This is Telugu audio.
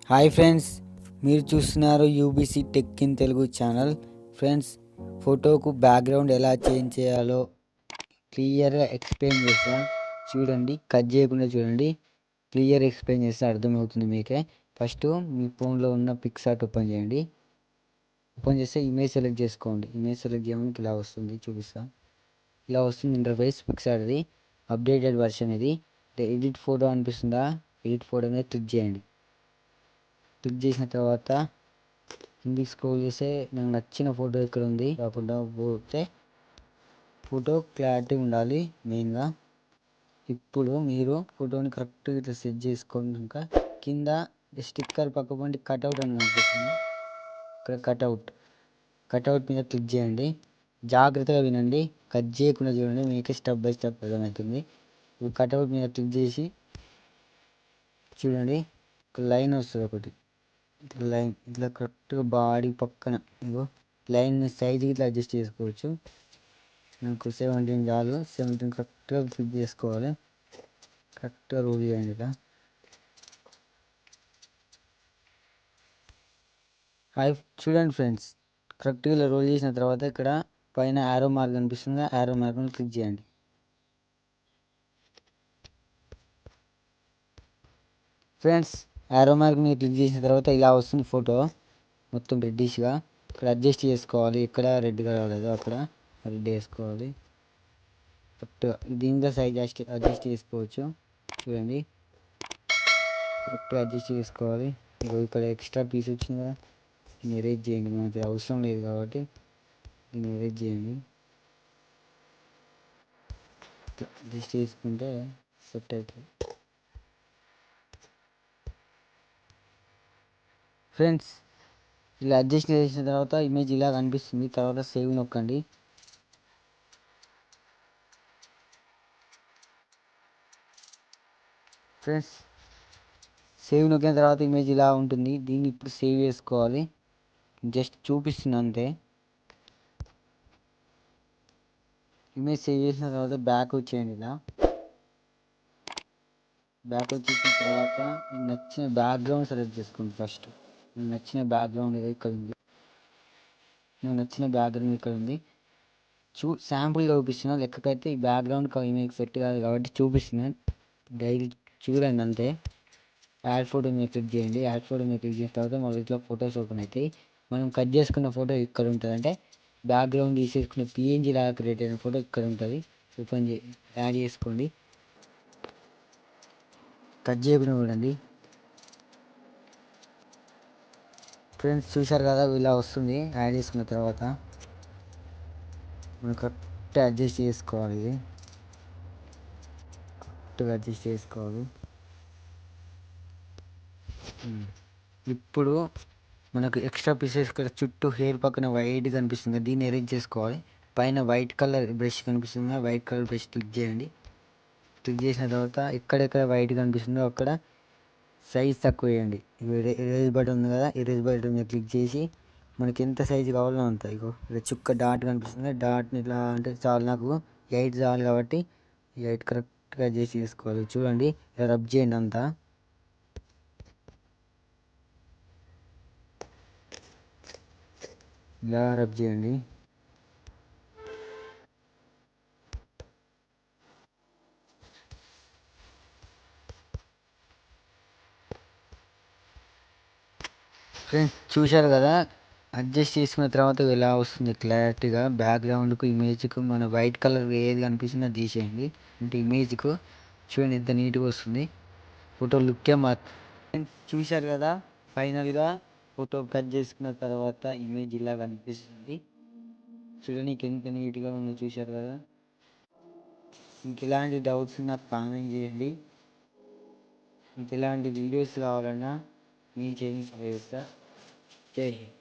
హాయ్ ఫ్రెండ్స్, మీరు చూస్తున్నారు UBC tech in Telugu channel. Friends, ఫోటోకు బ్యాక్గ్రౌండ్ ఎలా చేంజ్ చేయాలో క్లియర్గా ఎక్స్ప్లెయిన్ చేస్తాను. చూడండి, కట్ చేయకుండా చూడండి. క్లియర్ ఎక్స్ప్లెయిన్ చేస్తే అర్థమవుతుంది మీకే. ఫస్ట్ మీ ఫోన్లో ఉన్న పిక్సార్ట్ ఓపెన్ చేయండి. ఓపెన్ చేస్తే ఇమేజ్ సెలెక్ట్ చేసుకోండి. ఇమేజ్ సెలెక్ట్ చేయడానికి ఇలా వస్తుంది, చూపిస్తాను. ఇలా వస్తుంది ఇంటర్ఫేస్. పిక్సార్ట్ది అప్డేటెడ్ వర్షన్ ఇది. ఎడిట్ ఫోటో అనిపిస్తుందా? ఎడిట్ ఫోటో మీద క్లిక్ చేయండి. క్లిక్ చేసిన తర్వాత కిందికి స్క్రోల్ చేస్తే నాకు నచ్చిన ఫోటో ఇక్కడ ఉంది. కాకుండా పోతే ఫోటో క్లారిటీ ఉండాలి మెయిన్గా. ఇప్పుడు మీరు ఫోటోని కరెక్ట్గా ఇట్లా సెట్ చేసుకున్నాక కింద స్టిక్కర్ పక్క పండి కట్అవుట్ అని కనిపిస్తుంది. ఇక్కడ కట్అవుట్ మీద క్లిక్ చేయండి. జాగ్రత్తగా వినండి, కట్ చేయకుండా చూడండి, మీకే స్టెప్ బై స్టెప్ అర్థమవుతుంది. ఇప్పుడు కట్అవుట్ మీద క్లిక్ చేసి చూడండి, ఒక లైన్ వస్తుంది. ఒకటి లైన్ ఇట్లా కరెక్ట్గా బాడీ పక్కన ఇగో లైన్ సైజ్కి ఇట్లా అడ్జస్ట్ చేసుకోవచ్చు. నాకు 17 చాలు. 17 కరెక్ట్గా ఫిట్ చేసుకోవాలి. కరెక్ట్గా రోల్ చేయండి ఇలా. చూడండి ఫ్రెండ్స్, కరెక్ట్గా ఇలా రోల్ చేసిన తర్వాత ఇక్కడ పైన యారో మార్క్ కనిపిస్తుంది. యారో మార్క్ మీద క్లిక్ చేయండి. ఫ్రెండ్స్, యారో మార్క్ మీద క్లిక్ చేసిన తర్వాత ఇలా వస్తుంది ఫోటో మొత్తం రెడ్డిష్గా. ఇక్కడ అడ్జస్ట్ చేసుకోవాలి. ఇక్కడ రెడ్ కాలేదు, అక్కడ రెడ్ వేసుకోవాలి. కరెక్ట్గా దీంట్లో సైజ్ అడ్జస్ట్ చేసుకోవచ్చు. చూడండి, కరెక్ట్గా అడ్జస్ట్ చేసుకోవాలి. ఇక్కడ ఎక్స్ట్రా పీస్ వచ్చింది కదా, దీన్ని ఎరేజ్ చేయండి. మనకి అవసరం లేదు కాబట్టి దీన్ని ఎరేజ్ చేయండి. అడ్జస్ట్ చేసుకుంటే సెట్ అవుతుంది. ఫ్రెండ్స్, ఇలా అడ్జస్ట్ చేసిన తర్వాత ఇమేజ్ ఇలా కనిపిస్తుంది. తర్వాత సేవ్ నొక్కండి. ఫ్రెండ్స్, సేవ్ నొక్కిన తర్వాత ఇమేజ్ ఇలా ఉంటుంది. దీన్ని ఇప్పుడు సేవ్ చేసుకోవాలి. జస్ట్ చూపిస్తుంది అంతే. ఇమేజ్ సేవ్ చేసిన తర్వాత బ్యాక్ వచ్చేయండి. ఇలా బ్యాక్ వచ్చేసిన తర్వాత నచ్చిన బ్యాక్గ్రౌండ్ సెలెక్ట్ చేసుకోండి. ఫస్ట్ నచ్చిన బ్యాక్గ్రౌండ్ ఇక్కడ ఉంది. నచ్చిన బ్యాక్గ్రౌండ్ ఇక్కడ ఉంది. శాంపుల్గా చూపిస్తున్నా. లెక్కకైతే ఈ బ్యాక్గ్రౌండ్ ఇమేజ్ సెట్ కాదు కాబట్టి చూపిస్తున్నాను. డైలీ చూడండి అంతే. యాడ్ ఫోటో మీద క్లిక్ చేయండి. యాడ్ ఫోటో మీద క్లిక్ చేసిన తర్వాత మన ఇట్లా ఫొటోస్ ఓపెన్ అవుతాయి. మనం కట్ చేసుకున్న ఫోటో ఇక్కడ ఉంటుంది. అంటే బ్యాక్గ్రౌండ్ తీసేసుకున్న పిఎన్జీ లాగా క్రియేట్ అయిన ఫోటో ఇక్కడ ఉంటుంది. ఓపెన్ యాడ్ చేసుకోండి. కట్ చేయకుండా చూడండి. ఫ్రెండ్స్, చూశారు కదా, ఇలా వస్తుంది. యాడ్ చేసుకున్న తర్వాత మనం కరెక్ట్ అడ్జస్ట్ చేసుకోవాలి. ఇది కరెక్ట్గా అడ్జస్ట్ చేసుకోవాలి. ఇప్పుడు మనకు ఎక్స్ట్రా పీసెస్ ఇక్కడ చుట్టూ హెయిర్ పక్కన వైట్ కనిపిస్తుంది. దీన్ని అరేంజ్ చేసుకోవాలి. పైన వైట్ కలర్ బ్రష్ కనిపిస్తుంది. వైట్ కలర్ బ్రష్ క్లిక్ చేయండి. క్లిక్ చేసిన తర్వాత ఎక్కడెక్కడ వైట్ కనిపిస్తుందో అక్కడ సైజ్ తక్కువ వేయండి. ఎరేజ్ బటన్ ఉంది కదా, ఎరేజ్ బటన్ మీద క్లిక్ చేసి మనకి ఎంత సైజు కావాలో అంత. ఇగో ఇక్కడ చుక్క డాట్ కనిపిస్తుంది. డాట్ని ఇట్లా అంటే చాలు, నాకు 8 చాలు కాబట్టి 8 కరెక్ట్గా అడ్జస్ట్ చేసుకోవాలి. చూడండి, ఇలా రబ్ చేయండి అంతా. ఇలా రబ్ చేయండి. ఫ్రెండ్స్, చూశారు కదా, అడ్జస్ట్ చేసుకున్న తర్వాత ఎలా వస్తుంది క్లారిటీగా. బ్యాక్గ్రౌండ్కు ఇమేజ్కు మన వైట్ కలర్ ఏది కనిపిస్తుందో తీసేయండి. అంటే ఇమేజ్కు చూడండి ఎంత నీట్గా వస్తుంది. ఫోటో లుక్కే చూశారు కదా, ఫైనల్గా ఫోటో కట్ చేసుకున్న తర్వాత ఇమేజ్ ఇలా కనిపిస్తుంది. చూడడానికి ఎంత నీట్గా ఉందో చూశారు కదా. ఇంక ఇలాంటి డౌట్స్ నాకు కామెంట్ చేయండి. ఇంక ఇలాంటి వీడియోస్ కావాలన్నా మీ చేయండి. జై హింద్.